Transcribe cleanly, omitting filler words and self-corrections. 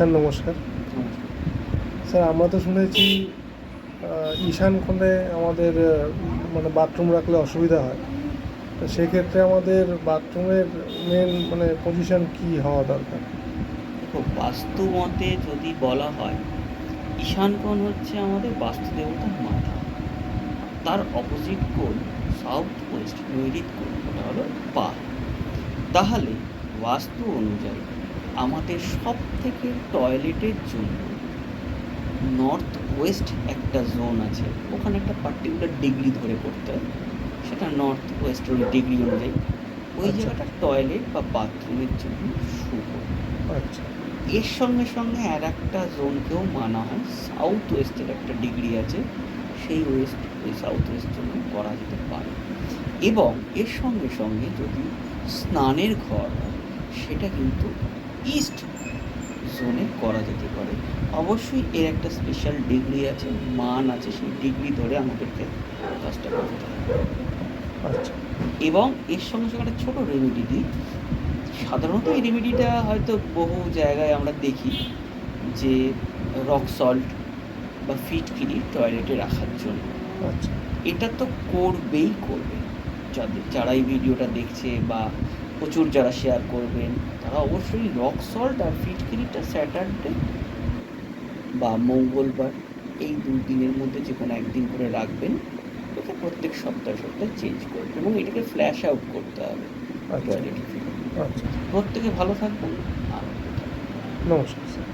Sir নমস্কার। Sir আমরা তো শুনেছি ঈশান কোণে আমাদের মানে বাথরুম রাখলে অসুবিধা হয়, তো সেক্ষেত্রে আমাদের বাথরুমের মেন মানে পজিশন কী হওয়া দরকার? দেখো, বাস্তু মতে যদি বলা হয়, ঈশান কোণ হচ্ছে আমাদের বাস্তু দেবতার মাথা। তার অপোজিট কোণ সাউথ ওয়েস্ট নৈরিত কোণ, ওটা হলো পা। তাহলে বাস্তু অনুযায়ী আমাদের সব থেকে টয়লেটের জন্য নর্থ ওয়েস্ট একটা জোন আছে, ওখানে একটা পার্টিকুলার ডিগ্রি ধরে করতে হয়, সেটা নর্থ ওয়েস্টের ওই ডিগ্রি অনুযায়ী ওই আচ্ছা, জায়গাটা টয়লেট বা বাথরুমের জন্য শুভ। আচ্ছা, এর সঙ্গে সঙ্গে আর একটা জোনকেও মানা হয়, সাউথ ওয়েস্টের একটা ডিগ্রি আছে, সেই ওই সাউথ ওয়েস্ট জোনে করা যেতে পারে। এবং এর সঙ্গে সঙ্গে যদি স্নানের ঘর হয়, সেটা কিন্তু ইস্ট জোনে করা যেতে পারে। অবশ্যই এর একটা স্পেশাল ডিগ্রি আছে, মান আছে, সেই ডিগ্রি ধরে আমাদেরকে কাজটা করতে হবে। আচ্ছা, এবং এর সঙ্গে সঙ্গে একটা ছোটো রেমেডি দিই। সাধারণত এই রেমেডিটা হয়তো বহু জায়গায় আমরা দেখি যে রক সল্ট বা ফিটকিরি টয়লেটে রাখার জন্য। আচ্ছা, এটা তো করবেই করবে, যারা এই ভিডিওটা দেখছে বা প্রচুর যারা শেয়ার করবেন, তারা অবশ্যই রক সল্ট আর ফিটকিরিটা স্যাটারডে বা মঙ্গলবার এই 2 দিনের মধ্যে যে কোনো একদিন করে রাখবেন। এটা প্রত্যেক সপ্তাহে সপ্তাহে চেঞ্জ করবেন এবং এটাকে ফ্ল্যাশ আউট করতে হবে আচ্ছা, টয়লেটে। আচ্ছা। প্রত্যেকে ভালো থাকবেন, আনন্দ থাকবেন। নমস্কার স্যার।